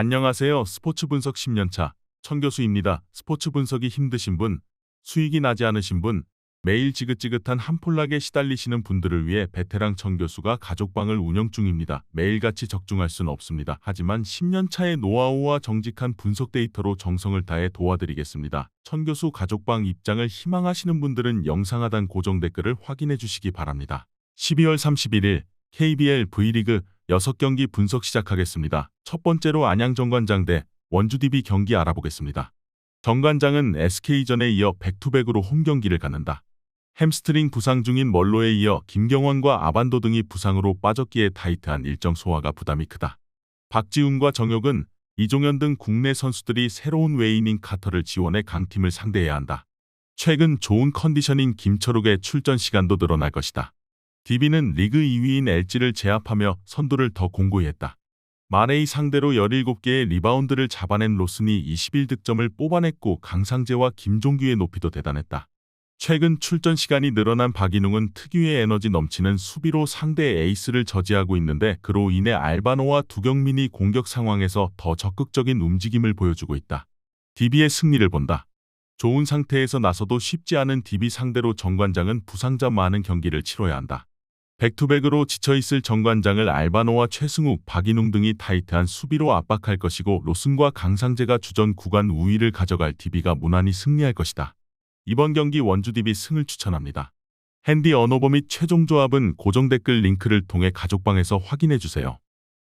안녕하세요. 스포츠 분석 10년차 천교수입니다. 스포츠 분석이 힘드신 분, 수익이 나지 않으신 분, 매일 지긋지긋한 한폴락에 시달리시는 분들을 위해 베테랑 천교수가 가족방을 운영 중입니다. 매일같이 적중할 수는 없습니다. 하지만 10년차의 노하우와 정직한 분석 데이터로 정성을 다해 도와드리겠습니다. 천교수 가족방 입장을 희망하시는 분들은 영상 하단 고정 댓글을 확인해 주시기 바랍니다. 12월 31일 KBL V리그 6경기 분석 시작하겠습니다. 첫 번째로 안양 정관장 대 원주 DB 경기 알아보겠습니다. 정관장은 SK전에 이어 백투백으로 홈경기를 갖는다. 햄스트링 부상 중인 멀로에 이어 김경원과 아반도 등이 부상으로 빠졌기에 타이트한 일정 소화가 부담이 크다. 박지훈과 정혁은 이종현 등 국내 선수들이 새로운 외인인 카터를 지원해 강팀을 상대해야 한다. 최근 좋은 컨디션인 김철욱의 출전 시간도 늘어날 것이다. DB는 리그 2위인 LG를 제압하며 선두를 더 공고히 했다. 마레이 상대로 17개의 리바운드를 잡아낸 로슨이 21득점을 뽑아냈고 강상재와 김종규의 높이도 대단했다. 최근 출전 시간이 늘어난 박인웅은 특유의 에너지 넘치는 수비로 상대의 에이스를 저지하고 있는데 그로 인해 알바노와 두경민이 공격 상황에서 더 적극적인 움직임을 보여주고 있다. DB의 승리를 본다. 좋은 상태에서 나서도 쉽지 않은 DB 상대로 정관장은 부상자 많은 경기를 치러야 한다. 백투백으로 지쳐있을 정관장을 알바노와 최승욱, 박인웅 등이 타이트한 수비로 압박할 것이고 로슨과 강상재가 주전 구간 우위를 가져갈 DB가 무난히 승리할 것이다. 이번 경기 원주 DB 승을 추천합니다. 핸디 언어버 및 최종 조합은 고정 댓글 링크를 통해 가족방에서 확인해주세요.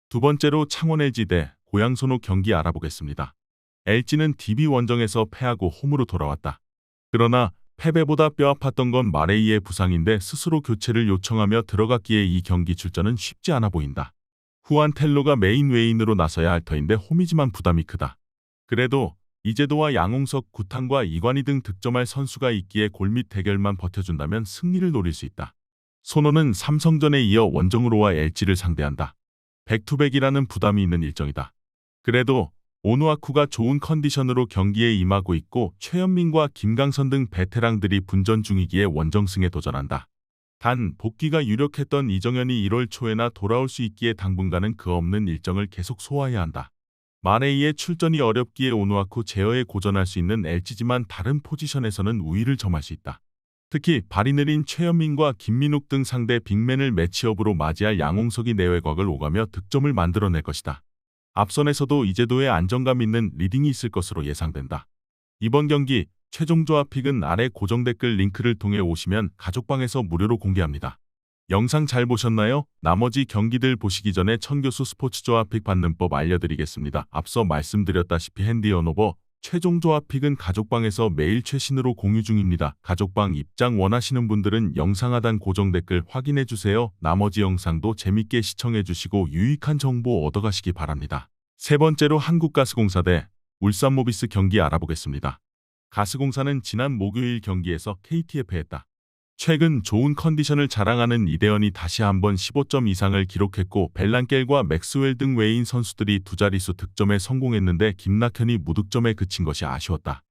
두 번째로 창원 LG 대 고양 손호 경기 알아보겠습니다. LG는 DB 원정에서 패하고 홈으로 돌아왔다. 그러나 패배보다 뼈아팠던 건 마레이의 부상인데 스스로 교체를 요청하며 들어갔기에 이 경기 출전은 쉽지 않아 보인다. 후안 텔로가 메인 외인으로 나서야 할 터인데 홈이지만 부담이 크다. 그래도 이재도와 양홍석, 구탄과 이관희 등 득점할 선수가 있기에 골밑 대결만 버텨준다면 승리를 노릴 수 있다. 손호는 삼성전에 이어 원정으로 LG를 상대한다. 백투백이라는 부담이 있는 일정이다. 그래도 오누아쿠가 좋은 컨디션으로 경기에 임하고 있고 최현민과 김강선 등 베테랑들이 분전 중이기에 원정승에 도전한다. 단 복귀가 유력했던 이정현이 1월 초에나 돌아올 수 있기에 당분간은 그 없는 일정을 계속 소화해야 한다. 마레이의 출전이 어렵기에 오누아쿠 제어에 고전할 수 있는 LG지만 다른 포지션에서는 우위를 점할 수 있다. 특히 발이 느린 최현민과 김민욱 등 상대 빅맨을 매치업으로 맞이할 양홍석이 내외곽을 오가며 득점을 만들어낼 것이다. 앞선에서도 이재도의 안정감 있는 리딩이 있을 것으로 예상된다. 이번 경기 최종 조합 픽은 아래 고정 댓글 링크를 통해 오시면 가족방에서 무료로 공개합니다. 영상 잘 보셨나요? 나머지 경기들 보시기 전에 천교수 스포츠 조합 픽 받는 법 알려드리겠습니다. 앞서 말씀드렸다시피 핸디 언어버 최종 조합 픽은 가족방에서 매일 최신으로 공유 중입니다. 가족방 입장 원하시는 분들은 영상 하단 고정 댓글 확인해주세요. 나머지 영상도 재밌게 시청해주시고 유익한 정보 얻어가시기 바랍니다. 세 번째로 한국가스공사 대 울산모비스 경기 알아보겠습니다. 가스공사는 지난 목요일 경기에서 KT에 패했다. 최근 좋은 컨디션을 자랑하는 이대현이 다시 한번 15점 이상을 기록했고 벨란겔과 맥스웰 등 외인 선수들이 두 자릿수 득점에 성공했는데 김낙현이 무득점에 그친 것이 아쉬웠다.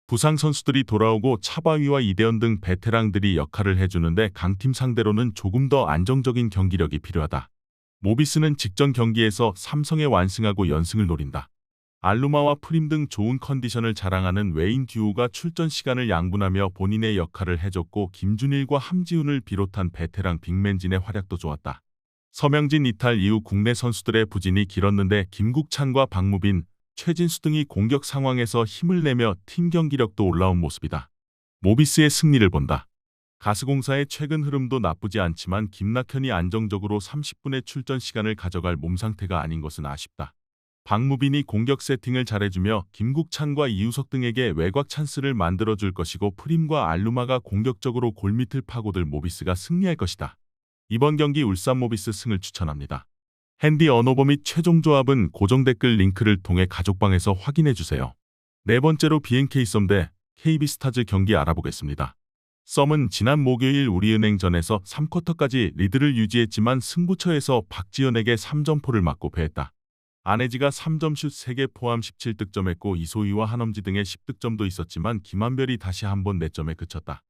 부상 선수들이 돌아오고 차바위와 이대현 등 베테랑들이 역할을 해주는데 강팀 상대로는 조금 더 안정적인 경기력이 필요하다. 모비스는 직전 경기에서 삼성에 완승하고 연승을 노린다. 알루마와 프림 등 좋은 컨디션을 자랑하는 외인 듀오가 출전 시간을 양분하며 본인의 역할을 해줬고 김준일과 함지훈을 비롯한 베테랑 빅맨진의 활약도 좋았다. 서명진 이탈 이후 국내 선수들의 부진이 길었는데 김국찬과 박무빈, 최진수 등이 공격 상황에서 힘을 내며 팀 경기력도 올라온 모습이다. 모비스의 승리를 본다. 가스공사의 최근 흐름도 나쁘지 않지만 김낙현이 안정적으로 30분의 출전 시간을 가져갈 몸 상태가 아닌 것은 아쉽다. 박무빈이 공격 세팅을 잘해주며 김국찬과 이우석 등에게 외곽 찬스를 만들어줄 것이고 프림과 알루마가 공격적으로 골밑을 파고들 모비스가 승리할 것이다. 이번 경기 울산모비스 승을 추천합니다. 핸디 언어버 및 최종 조합은 고정 댓글 링크를 통해 가족방에서 확인해주세요. 네 번째로 BNK썸 대 KB스타즈 경기 알아보겠습니다. 썸은 지난 목요일 우리은행전에서 3쿼터까지 리드를 유지했지만 승부처에서 박지현에게 3점포를 맞고 패했다. 안혜지가 3점슛 3개 포함 17득점했고 이소희와 한엄지 등의 10득점도 있었지만 김한별이 다시 한번 4점에 그쳤다.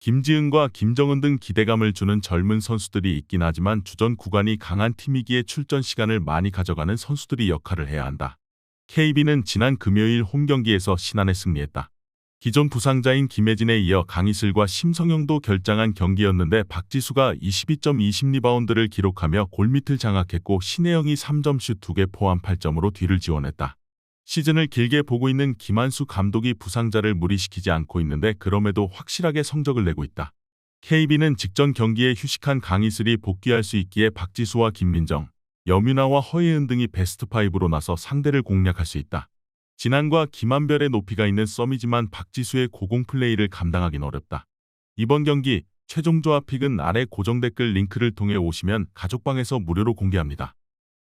김지은과 김정은 등 기대감을 주는 젊은 선수들이 있긴 하지만 주전 구간이 강한 팀이기에 출전 시간을 많이 가져가는 선수들이 역할을 해야 한다. KB는 지난 금요일 홈 경기에서 신안에 승리했다. 기존 부상자인 김혜진에 이어 강희슬과 심성영도 결장한 경기였는데 박지수가 22.20 리바운드를 기록하며 골밑을 장악했고 신혜영이 3점슛 2개 포함 8점으로 뒤를 지원했다. 시즌을 길게 보고 있는 김한수 감독이 부상자를 무리시키지 않고 있는데 그럼에도 확실하게 성적을 내고 있다. KB는 직전 경기에 휴식한 강희슬이 복귀할 수 있기에 박지수와 김민정, 여윤아와 허예은 등이 베스트 5로 나서 상대를 공략할 수 있다. 진안과 김한별의 높이가 있는 썸이지만 박지수의 고공 플레이를 감당하긴 어렵다. 이번 경기 최종 조합픽은 아래 고정 댓글 링크를 통해 오시면 가족방에서 무료로 공개합니다.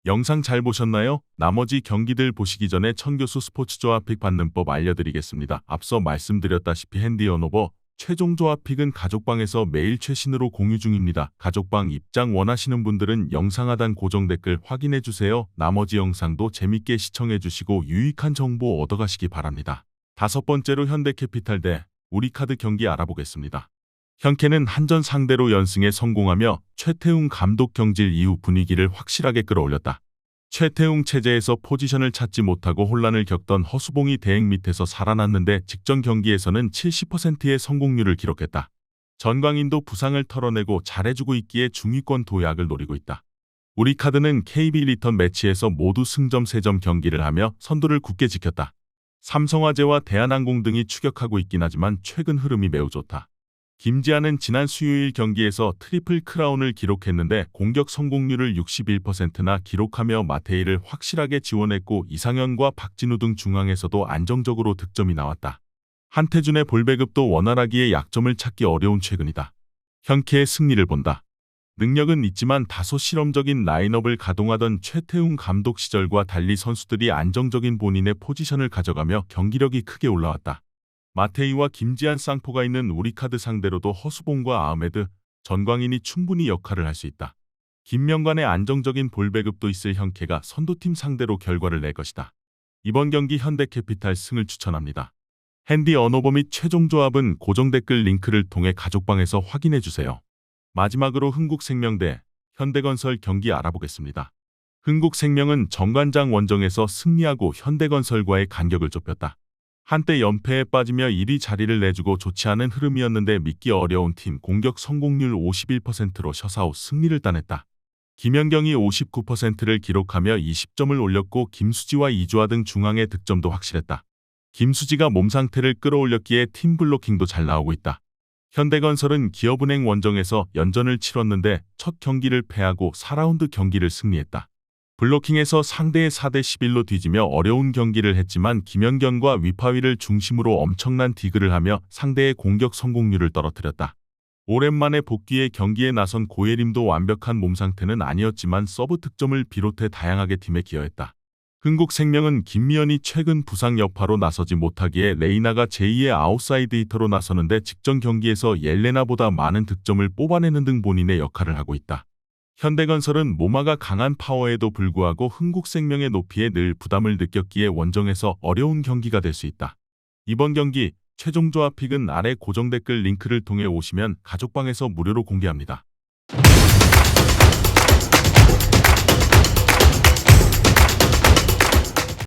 영상 잘 보셨나요? 나머지 경기들 보시기 전에 천교수 스포츠 조합픽 받는 법 알려드리겠습니다. 앞서 말씀드렸다시피 핸디 언오버 최종 조합픽은 가족방에서 매일 최신으로 공유 중입니다. 가족방 입장 원하시는 분들은 영상 하단 고정 댓글 확인해주세요. 나머지 영상도 재밌게 시청해주시고 유익한 정보 얻어가시기 바랍니다. 5번째로 현대캐피탈 대 우리카드 경기 알아보겠습니다. 현캐는 한전 상대로 연승에 성공하며 최태웅 감독 경질 이후 분위기를 확실하게 끌어올렸다. 최태웅 체제에서 포지션을 찾지 못하고 혼란을 겪던 허수봉이 대행 밑에서 살아났는데 직전 경기에서는 70%의 성공률을 기록했다. 전광인도 부상을 털어내고 잘해주고 있기에 중위권 도약을 노리고 있다. 우리카드는 KB 리턴 매치에서 모두 승점 3점 경기를 하며 선두를 굳게 지켰다. 삼성화재와 대한항공 등이 추격하고 있긴 하지만 최근 흐름이 매우 좋다. 김지한은 지난 수요일 경기에서 트리플 크라운을 기록했는데 공격 성공률을 61%나 기록하며 마테이를 확실하게 지원했고 이상현과 박진우 등 중앙에서도 안정적으로 득점이 나왔다. 한태준의 볼 배급도 원활하기에 약점을 찾기 어려운 최근이다. 현캐의 승리를 본다. 능력은 있지만 다소 실험적인 라인업을 가동하던 최태웅 감독 시절과 달리 선수들이 안정적인 본인의 포지션을 가져가며 경기력이 크게 올라왔다. 마테이와 김지한 쌍포가 있는 우리카드 상대로도 허수봉과 아흐메드, 전광인이 충분히 역할을 할 수 있다. 김명관의 안정적인 볼 배급도 있을 현캐가 선두팀 상대로 결과를 낼 것이다. 이번 경기 현대캐피탈 승을 추천합니다. 핸디 언오버 및 최종 조합은 고정 댓글 링크를 통해 가족방에서 확인해주세요. 마지막으로 흥국생명 대 현대건설 경기 알아보겠습니다. 흥국생명은 정관장 원정에서 승리하고 현대건설과의 간격을 좁혔다. 한때 연패에 빠지며 1위 자리를 내주고 좋지 않은 흐름이었는데 믿기 어려운 팀 공격 성공률 51%로 셔사후 승리를 따냈다. 김연경이 59%를 기록하며 20점을 올렸고 김수지와 이주아 등 중앙의 득점도 확실했다. 김수지가 몸 상태를 끌어올렸기에 팀 블로킹도 잘 나오고 있다. 현대건설은 기업은행 원정에서 연전을 치렀는데 첫 경기를 패하고 4라운드 경기를 승리했다. 블로킹에서 상대의 4대 11로 뒤지며 어려운 경기를 했지만 김연경과 위파위를 중심으로 엄청난 디그를 하며 상대의 공격 성공률을 떨어뜨렸다. 오랜만에 복귀해 경기에 나선 고예림도 완벽한 몸 상태는 아니었지만 서브 득점을 비롯해 다양하게 팀에 기여했다. 흥국생명은 김미연이 최근 부상 여파로 나서지 못하기에 레이나가 제2의 아웃사이드 히터로 나서는데 직전 경기에서 옐레나보다 많은 득점을 뽑아내는 등 본인의 역할을 하고 있다. 현대건설은 모마가 강한 파워에도 불구하고 흥국생명의 높이에 늘 부담을 느꼈기에 원정에서 어려운 경기가 될 수 있다. 이번 경기 최종 조합픽은 아래 고정 댓글 링크를 통해 오시면 가족방에서 무료로 공개합니다.